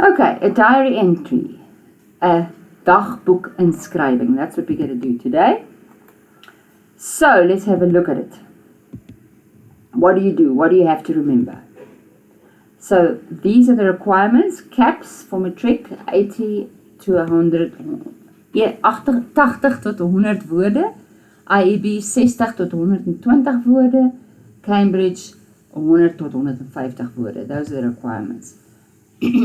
Okay, a diary entry, a dagboek inskrywing. That's what we're going to do today. So let's have a look at it. What do you do? What do you have to remember? So these are the requirements. CAPS for matric, 80 to 100, 80 tot 100 woorde. IEB 60 tot 120 woorde. Cambridge 100 tot 150 woorde. Those are the requirements.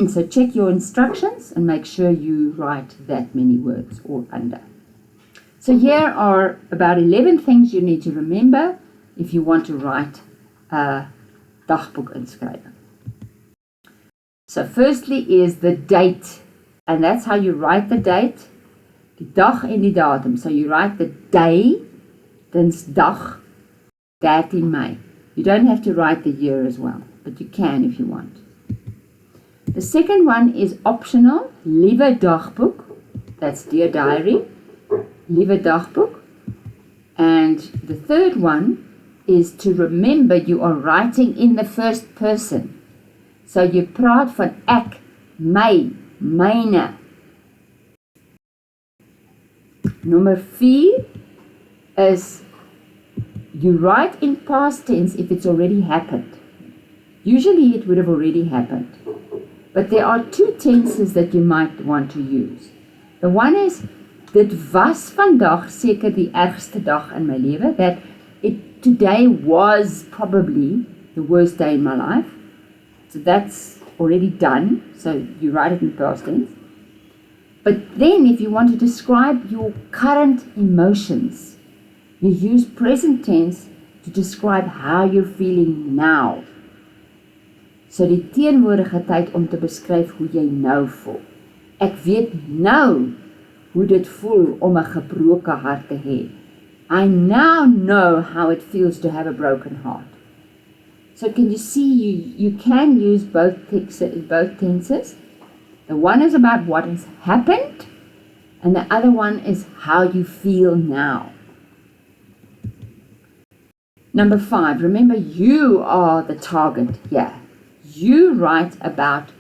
So check your instructions and make sure you write that many words or under. So here are about 11 things you need to remember if you want to write a dagboek inskrywing. So firstly is the date, and that's how you write the date, die dag en die datum. So you write the day, Dinsdag 13 May. You don't have to write the year as well, but you can if you want. The second one is optional, liewe dagboek. That's dear diary, liewe dagboek. And the third one is to remember you are writing in the first person. So you praat van ek, my, myne. Number 4 is you write in past tense if it's already happened. Usually it would have already happened. But there are 2 tenses that you might want to use. The one is, dit was vandag seker die ergste dag in my lewe. That today was probably the worst day in my life. So that's already done. So you write it in past tense. But then if you want to describe your current emotions, you use present tense to describe how you're feeling now. So die teenwoordige tyd om te beskryf hoe jy nou voel. Ek weet nou hoe dit voel om 'n gebroke hart te hê. I now know how it feels to have a broken heart. So can you see you can use both tenses. The one is about what has happened, and the other one is how you feel now. Number 5, remember you are the target here. You write about,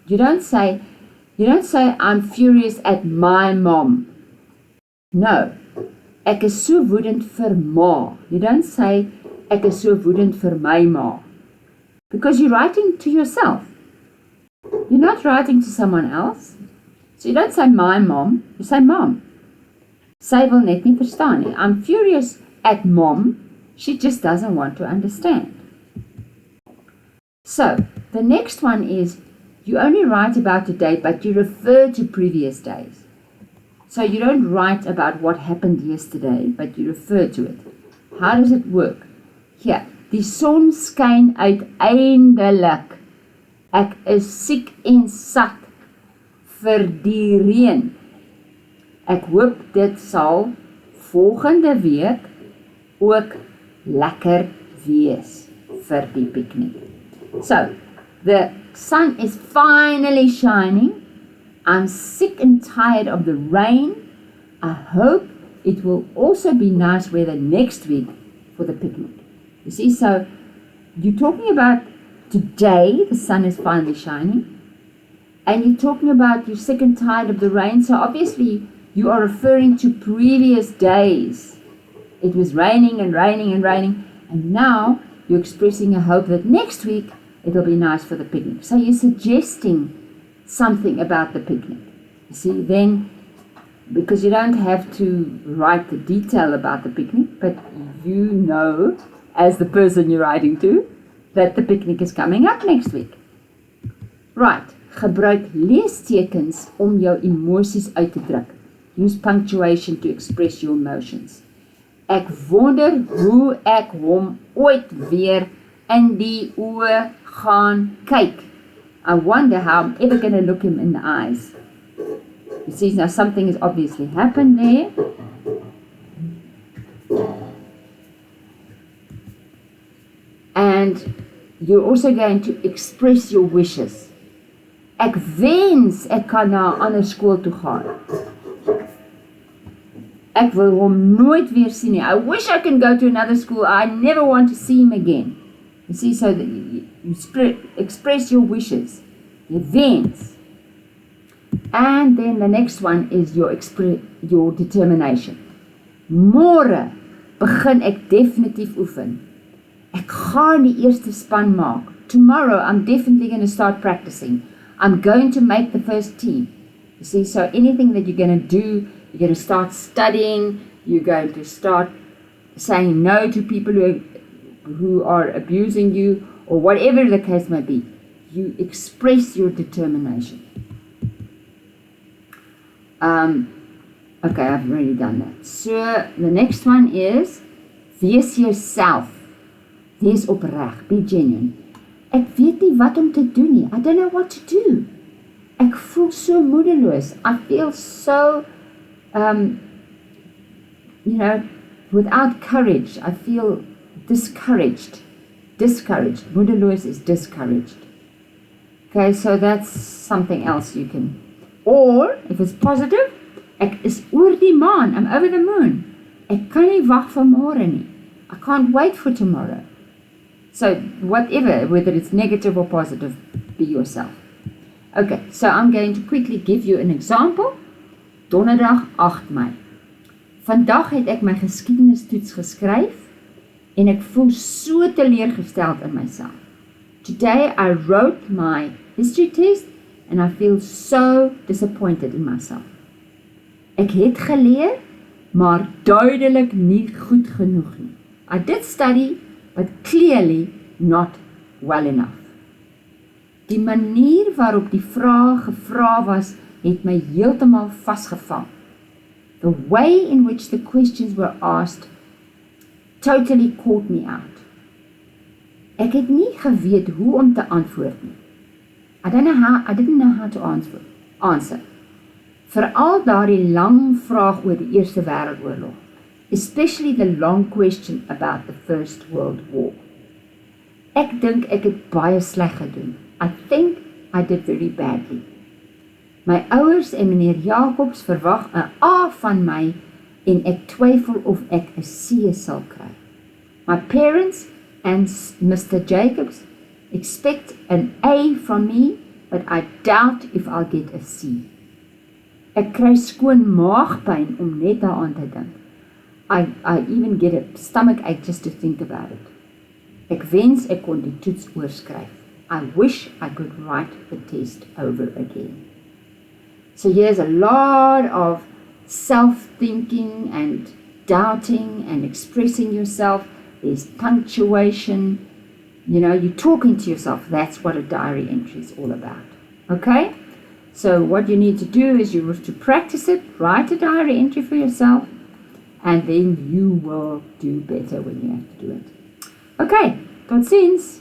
you don't say I'm furious at my mom. No, ek is so woedend vir ma. You don't say ek is so woedend vir my ma. Because you're writing to yourself. You're not writing to someone else. So you don't say my mom, you say mom. Sy wil net nie verstaan nie. I'm furious at mom. She just doesn't want to understand. So, the next one is, you only write about today, but you refer to previous days. So you don't write about what happened yesterday, but you refer to it. How does it work? Here, die son skyn uiteindelik. Ek is siek en sat vir die reën. Ek hoop dit sal volgende week ook lekker wees vir die piknik. So, the sun is finally shining. I'm sick and tired of the rain. I hope it will also be nice weather next week for the picnic. You see, so you're talking about today, the sun is finally shining. And you're talking about you're sick and tired of the rain. So obviously you are referring to previous days. It was raining and raining and raining. And now you're expressing a hope that next week it'll be nice for the picnic. So you're suggesting something about the picnic. You see, then, because you don't have to write the detail about the picnic, but you know, as the person you're writing to, that the picnic is coming up next week. Right, gebruik leestekens om jou emosies uit te druk. Use punctuation to express your emotions. Ek wonder hoe ek hom ooit weer in die oë gaan kyk. I wonder how I'm ever going to look him in the eyes. You see, now something has obviously happened there. And you're also going to express your wishes. Ek wens ek kan na 'n ander skool toe gaan. Ek wil hom nooit weer sien nie. I wish I can go to another school. I never want to see him again. You see, so that you express your wishes. Jy wens. And then the next one is your determination. Môre begin ek definitief oefen. Ek gaan die eerste span maak. Tomorrow I'm definitely going to start practicing. I'm going to make the first team. You see, so anything that you're going to do, you're going to start studying, you're going to start saying no to people who are abusing you, or whatever the case may be. You express your determination. Okay, I've already done that. So the next one is wees yourself. Wees opreg. Be genuine. Ek weet nie wat om te doen nie. I don't know what to do. Ek voel so moedeloos. I feel so, without courage. I feel discouraged. Discouraged. Moedeloos is discouraged. Okay, so that's something else you can. Or, if it's positive, ek is oor die maan. I'm over the moon. Ek kan nie wag vir môre nie. I can't wait for tomorrow. So, whatever, whether it's negative or positive, be yourself. Okay, so I'm going to quickly give you an example. Donderdag 8 Mei. Vandag het ek my geskiedenistoets geskryf en ek voel so teleurgesteld in myself. Today I wrote my history test and I feel so disappointed in myself. Ek het geleer, maar duidelik nie goed genoeg nie. I did study, but clearly not well enough. Die manier waarop die vraag gevra was, het my heeltemal vasgevang. The way in which the questions were asked totally caught me out. Ek het nie geweet hoe om te antwoord nie. I didn't know how to answer. Veral daardie lang vraag oor die Eerste Wêreldoorlog, especially the long question about the First World War. Ek dink ek het baie sleg gedoen. I think I did very badly. My ouers en meneer Jacobs verwag 'n A van my en ek twyfel of ek 'n C sal kry. My parents and Mr. Jacobs expect an A from me, but I doubt if I'll get a C. Ek kry skoon maagpyn om net daaraan te dink. I even get a stomach ache just to think about it. Ek wens ek kon die toets oorskryf. I wish I could write the test over again. So here's a lot of self-thinking and doubting and expressing yourself. There's punctuation. You're talking to yourself. That's what a diary entry is all about. Okay? So what you need to do is you have to practice it, write a diary entry for yourself, and then you will do better when you have to do it. Okay, tot ziens!